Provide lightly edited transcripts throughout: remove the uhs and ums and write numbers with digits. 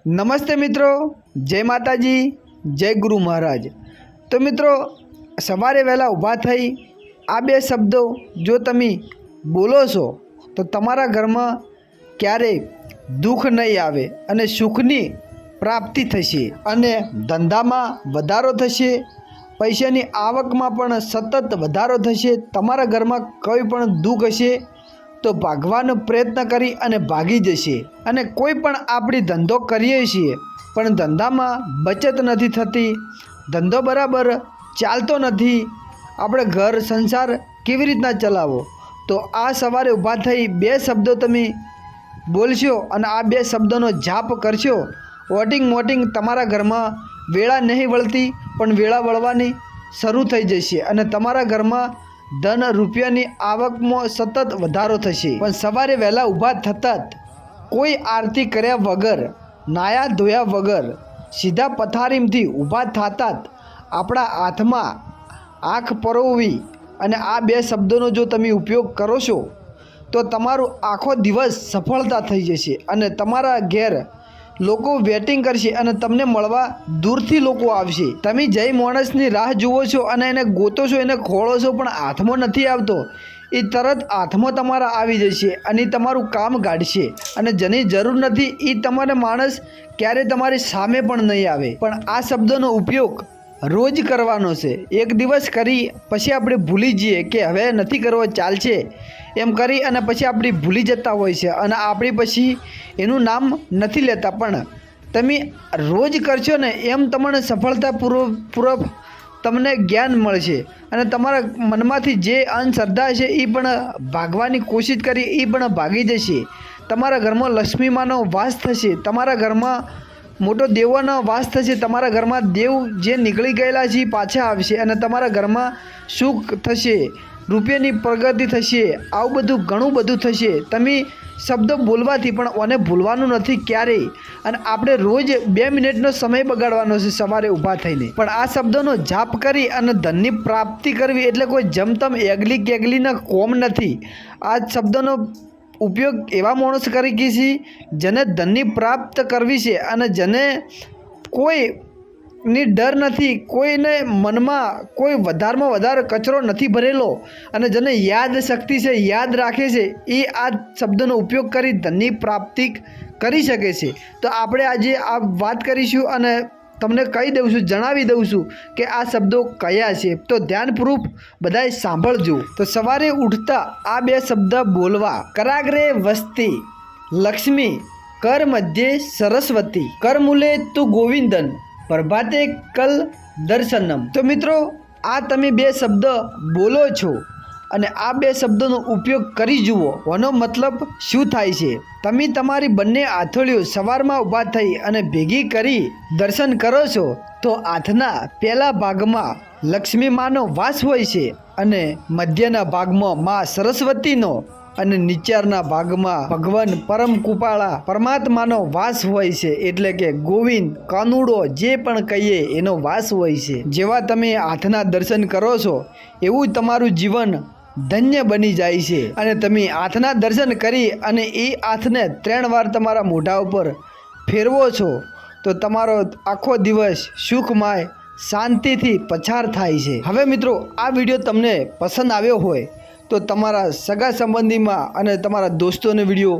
नमस्ते मित्रों, जय माताजी, जय गुरु महाराज। तो मित्रों, सवारे वहेला ऊभा थई आ बे शब्दों जो तमे बोलो छो तो तमारा घर में क्यारे दुख नहीं आवे अने सुखनी प्राप्ति थशे अने धंधा में वधारो थशे, पैसानी आवक में पण सतत वधारो थशे। तमारा घर में कोई पण दुख हशे तो भागवानो प्रयत्न करी अने भागी जशे। अने कोई पण आपणी धंधो करीए छीए पण धंधा में बचत नहीं थती, धंधो बराबर चालतो नहीं, आपणे घर संसार केवी रीतना चलावो। तो आ सवारे ऊभा थई बे शब्दों तमे बोलशो अने आ बे शब्दों जाप करशो, वोटिंग मोटिंग तमारा घर में वेळा नहीं वळती पण वेळा वळवानी शरू थई जशे अने तमारा घर में धन रूपियानी आवक में सतत वधारो थशे। पण सवारे वहेला ऊभा थतात कोई आरती कर्या वगर, नाया धोया वगर सीधा पथारीमथी ऊभा थतात आपणा हाथमां आँख परोवी अने आ बे शब्दों जो तमे उपयोग करो छो तो तमारो आखो दिवस सफलता थई जशे अने तमारा घेर लोको वेटिंग करशे अने तमने मळवा दूरथी लोको आवशे। तमे जय माणसनी राह जुओ छो अने एने गोतो छो, एने खोळो छो पण हाथमां नथी आवतो, ए तरत हाथमां तमारा आवी जशे अने तमारुं काम गाडशे अने जेनी जरूर नथी ए तमारे माणस क्यारे तमारी सामे पण नहीं आवे। पण आ शब्दोनो उपयोग रोज करवानो छे। एक दिवस करी पछी आपणे भूली जईए के हवे नथी करवो, चालशे एम करी अने पछी आपणे भूली जता होय छे अने आपणे पछी एनुं नाम नथी लेता। पण तमे रोज करशो ने एम तमने सफलतापूर्वक तमने ज्ञान मळशे अने तमारा मनमांथी जे अंधश्रद्धा छे ए पण भागवानी कोशिश करी ए पण भागी जशे। तमारा घरमां लक्ष्मी मानो वास थशे, तमारा घरमां मोटो देवोनो वास थशे, तमारा घरमां देव जे निकળી गયેલા છે પાછા આવશે અને तमारा घरमां सुख थशे, રૂપિયાની પ્રગતિ થશે, આવું બધું ઘણું બધું થશે। તમે શબ્દો બોલવાથી પણ ઓને ભૂલવાનું નથી ક્યારેય અને આપણે રોજ 2 મિનિટનો સમય બગાડવાનો છે સવારે ઊભા થઈને। પણ આ શબ્દોનો જાપ કરી અને ધનની પ્રાપ્તિ કરવી એટલે કોઈ જમતમ એગલી કેગલીના કોમ નથી। આ શબ્દોનો उपयोग एवा माणस करी की सी जने धननी प्राप्त करवी छे अने जने कोई नी डर नहीं, कोई ने मन में कोई वधार में वधार कचरो नहीं भरेलो अने जने याद शक्ति से याद राखे छे ए आ शब्दों उपयोग करी धननी प्राप्ति करी सके छे। तो आपणे आजे आ बात करीशुं अने तमने कही दऊं छुं, जणावी दऊं छुं कि आ शब्दों कया छे। तो ध्यानपूर्वक बधाए सांभळजो। तो सवारे उठता आ बे शब्द बोलवा, कराग्रे वस्ती लक्ष्मी, कर मध्य सरस्वती, कर मूले तू गोविंदन, प्रभाते कल दर्शनम। तो मित्रों, आ तमे बे शब्द बोलो छो અને આ બે શબ્દોનો ઉપયોગ કરી જુઓ, એનો મતલબ શું થાય છે। તમે તમારી બંને આંથોળીઓ સવારમાં ઊભા થઈ અને ભેગી કરી દર્શન કરો છો તો હાથના પહેલા ભાગમાં લક્ષ્મી માનો વાસ હોય છે અને મધ્યના ભાગમાં મા સરસ્વતીનો અને નીચારના ભાગમાં ભગવાન પરમ કૃપાળા પરમાત્માનો વાસ હોય છે, એટલે કે ગોવિંદ કાનુડો જે પણ કહીએ એનો વાસ હોય છે। જેવા તમે હાથના દર્શન કરો છો એવું તમારું જીવન धन्य बनी जाए छे अने तमे हाथना दर्शन करी अने ए हाथने 3 वार तमारा मोढा पर फेरवो छो तो तमारो आखो दिवस सुखमय शांतिथी पसार थाय छे। हवे मित्रों, आ विडियो तमने पसंद आव्यो होय तो तमारा सगा संबंधी में अने तमारा दोस्तों ने विडियो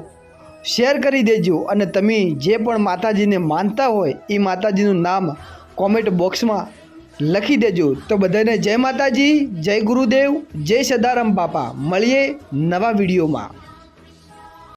शेर करी देजो अने तमे जे पण माताजी ने मानता होय ए माताजीनुं नाम कॉमेंट बॉक्स में लखी देजो। तो बधाने जय माताजी, जय गुरुदेव, जय सदाराम बापा। मळीए नवा विडियो में।